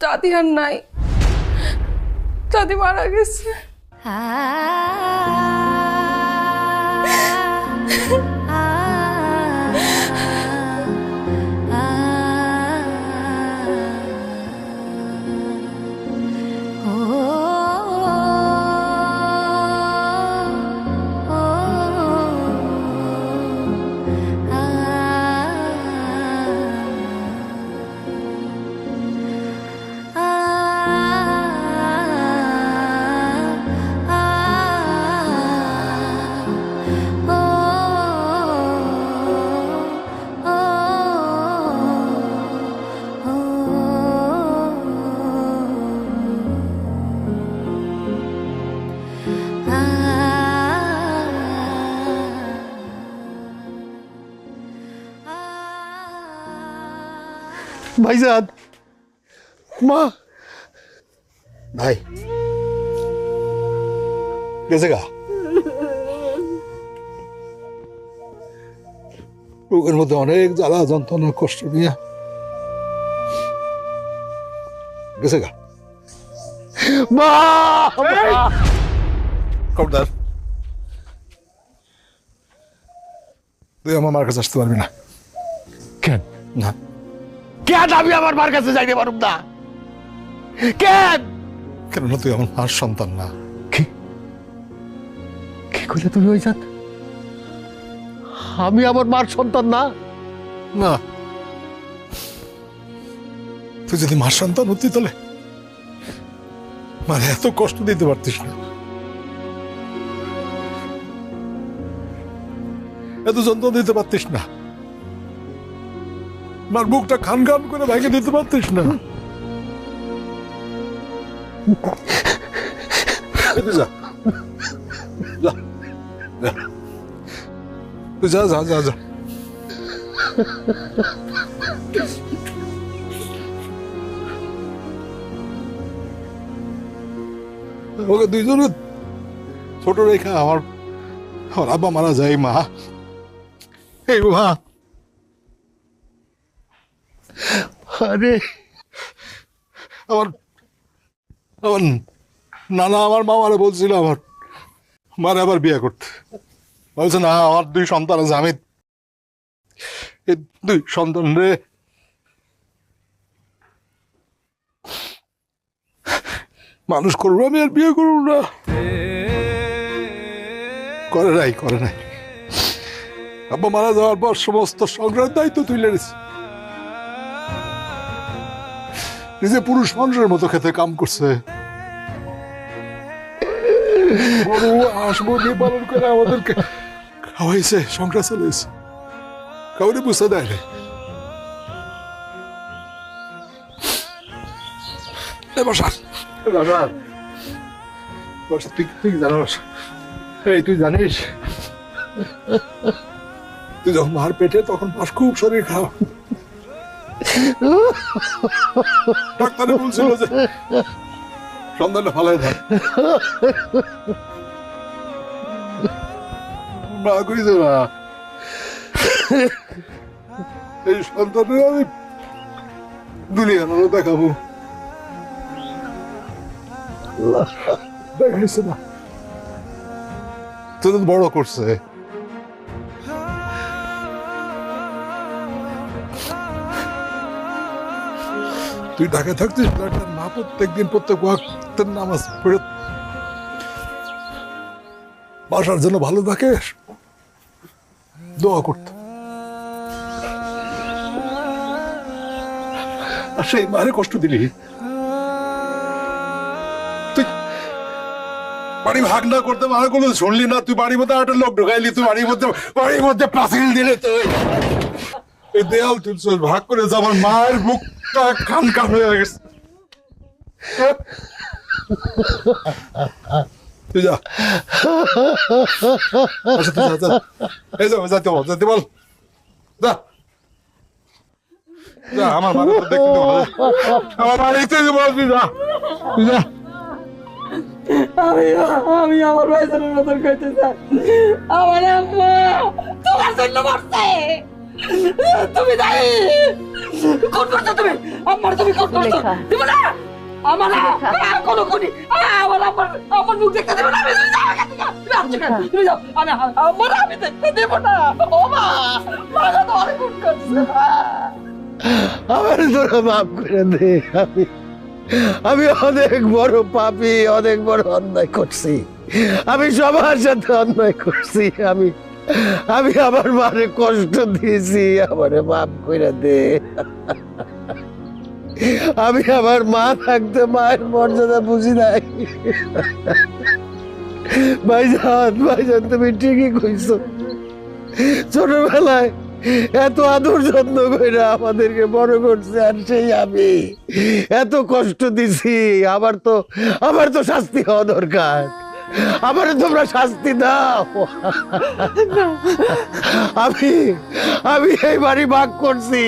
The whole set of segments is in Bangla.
দাদি আর নাই, দাদি মারা গেছে। ভাইজান, মা, ভাই গেছে গা বুকের মধ্যে অনেক জ্বালা যন্ত্রণা কষ্ট নিয়ে গেছে গা। মা, খবরদার, তুই আমার মার কাছে আসতে পারবি না। কেন না, কেন আমি আমার মার কাছে যাইতে পারব না? কেন? কেননা তুই আমার মার সন্তান না। কি কি কইলে তুমি ভাইজান? আমি আমার মার সন্তান না? না, তুই যদি মার সন্তান হতি তাহলে মানে এত কষ্ট দিতে পারতিস না, এত যন্ত্রণা দিতে পারতিস না, মার বুকটা খান খান করে ভেঙে দিতে পারতিস না। তুই যা, যা, যা। তুই যা যা যা যা। ওকে দুইজনে ছোট রেখা আমার আমার আব্বা মারা যায়। মা, এই মা, আরে আমার আমার নানা আমার মামারে বলছিল আমার মারে আবার বিয়ে করতে। বলছে না, আমার দুই সন্তান আছে, আমি এই দুই সন্তান রে মানুষ করবো, আমি আর বিয়ে করবো না। করে নাই, করে নাই। আব্বা মারা যাওয়ার পর সমস্ত সংগ্রামের দায়িত্ব তুলে নিয়েছে, নিজে পুরুষ মানুষের মতো খেতে কাম করছে, গরু হাঁস মুরগি পালন করে আমাদেরকে খাওয়াইছে, সংসার চালিয়েছে, কাউরে বুঝতে দেয় না। তুই জানিস, এই তুই জানিস তুই যখন মার পেটে তখন মাস খুব শরীর খারাপ, ডাক্তারে বলছিল যে সন্তানটা ফালাই দেয়। মা কইছে না, এই সন্তানের আমি দুনিয়ার আলো দেখাবো, দেখাইছে না, তুই বড় করছে। তুই ঢাকায় থাকতিস, মা প্রত্যেকদিন প্রত্যেক ওয়াক্তের নামাজ পড়ে বাসার জন্য ভালো থাকে দোয়া করত, আর সেই মারে কষ্ট দিলি। তুই বাড়ি ভাগ না করতে মারা কোনো শুনলি না, তুই বাড়ির মধ্যে একটা লোক ঢুকাইলি, তুই বাড়ির মধ্যে পাঁচিল দিলে, তুই এই দেয়াল তুই ভাগ করে যা, আমার মায়ের বুকটা খান খান হয়ে গেছে। তুই যা, আচ্ছা তুই যা, এই যা, যাতে বল, যাতে বল, যা যা, আমার বাড়ি দেখতে দেবো, আমার বাড়িতে বলবি, যা তুই যা। আমি আমার ভাইজানের মতন খাইতে চাই। আমার আম্মা তোমার জন্য মরছে, তুমি দায়ী। কোন করছো তুমি? আমার তুমি কোন করছো? দিব না আমার কোন কোনি আমার মুখ দেখতে দেব না। তুমি যাও আমি দেখতে দেব না। ও মা মারা তো অনেক কোন করছে। আমার তোরা মাফ করে দে। আমি অনেক বড় পাপী, অনেক বড় অন্যায় করছি। আমি সবার সাথে অন্যায় করছি। আমি আমার মারে কষ্ট দিয়েছি, আমারে মাফ করে দে। আমি আমার মা থাকতে মায়ের মর্যাদা বুঝি নাই। ভাইজান তুমি ঠিকই কইছো। ছোটবেলায় এত আদর যত্ন করে আমাদেরকে বড় করছে, আর সেই আমি এত কষ্ট দিছি। আমার তো শাস্তি হওয়া দরকার। আমারে তোমরা শাস্তি দাও। আমি এই বাড়ি ভাগ করছি,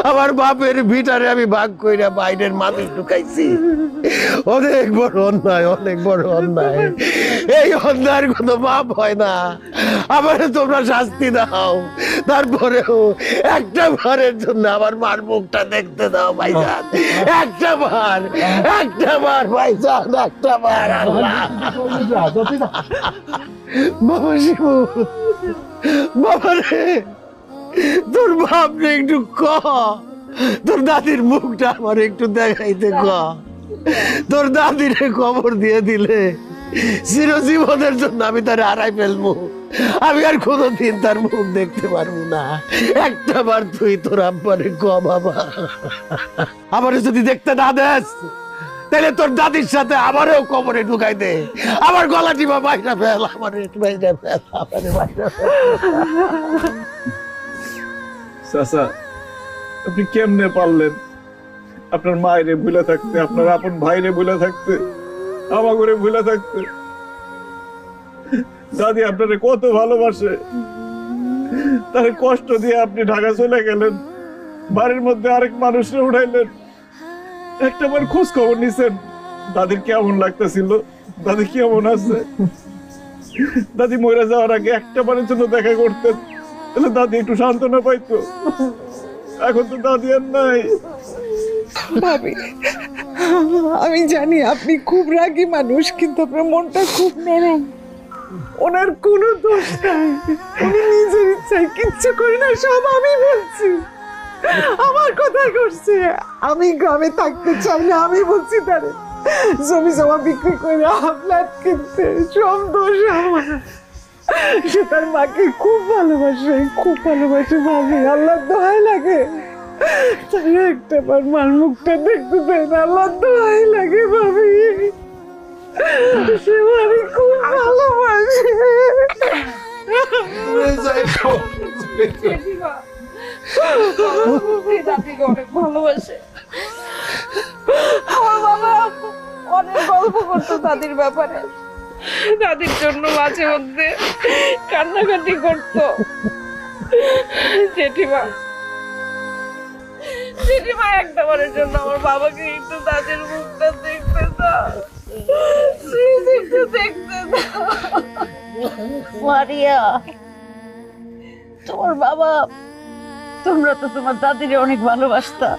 আমার বাপের ভিটারে আমি ভাগ কইরা বাইরের মানুষ ঢুকাইছি। অনেক বড় অন্যায়, অনেক বড় অন্যায়। এই অন্যায়ের কোনো মাপ হয় না। আমারে তোমরা শাস্তি দাও, তারপরেও একটা বারের জন্য আমার মার মুখটা দেখতে দাও ভাইজান। একটা বার ভাইজান, একটা বার। আল্লাহ বাবা শিবু, বাবা রে, তোর বাপরে একটু তোর দাদির মুখটা আমার একটু দেখাইতে তোর দাদিরে খবর দিয়ে দিলে চিরজীবনের জন্য আমি তার হারাই ফেলবো। আমি আর কোনোদিন তার মুখ দেখতে পারবো না। একটা বার তুই তোর আব্বারে বাবা, আমারে যদি দেখতে না দেস তাহলে তোর দাদির সাথে আমারও কবরে ঢুকাই দে। আমার গলা টিপা বাইরা ফেল, আমারে বাইরা ফেল, আমারে বাইরা ফেল। চাচা, আপনি কেমনে পারলেন আপনার মায়েরে ভুলে থাকতে, আপনার আপন ভাইরে ভুলে থাকতে, আমার ঘরে ভুলে থাকতে? দাদি আপনারে কত ভালোবাসে, তার কষ্ট দিয়ে আপনি ঢাকা চলে গেলেন, বাড়ির মধ্যে আরেক মানুষরে উঠাইলেন। একটা বার খোঁজ খবর নিছেন দাদির কেমন লাগতেছিল, দাদি কেমন আছে? দাদি মরে যাওয়ার আগে একটা বারের জন্য দেখা করতেন, তাহলে দাদি একটু সান্ত্বনা পাইতো। এখন তো দাদি আর নাই। ভাবি, আমি জানি আপনি খুব রাগী মানুষ, কিন্তু আপনার মনটা খুব নরম। ওনার কোনো দোষ নাই, উনি নিজের ইচ্ছায় কিচ্ছু করি না, সব আমি বলছি। আমার কথা করছে, আমি গ্রামে থাকতে চাই না, আমি বলছি তারে জমি জমা বিক্রি করে ফ্ল্যাট কিনতে, সব দোষ আমার। সে তার মাকে খুব ভালোবাসে, খুব ভালোবাসে। ভাবি, আল্লাহ দোহাই লাগে তাহলে একটা বার মার মুখটা দেখতে দেয় না, আল্লাহ দোহাই লাগে। ভাবি, সে মারে খুব ভালোবাসে। অনেক ভালোবাসে। আমার বাবা অনেক গল্প করতো দাদির ব্যাপারে, দাদির জন্য মাঝে মধ্যে কান্নাকাটি করতো। জেঠিমা একটা বারের জন্য আমার বাবাকে একটু দাদির মুখটা দেখতে দাও, একটু দেখতে দাও। মারিয়া, তোমার বাবা, তোমরা তো তোমার দাদিরে অনেক ভালোবাসতা,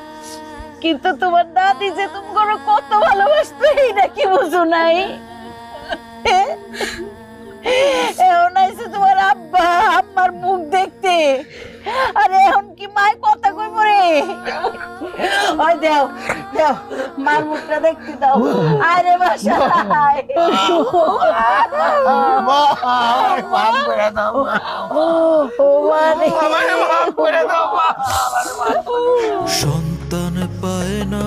কিন্তু তোমার দাদি যে তোমার কত ভালোবাসতো এইটা কি বুঝো নাই? এখন আইছে তোমার আব্বা আম্মার মুখ দেখতে, আরে এখন কি মায়ের কথা কই পড়ে? ওই দেও দেও, মার মুখটা দেখতে দাও। আরে বাসা সন্তান পায় না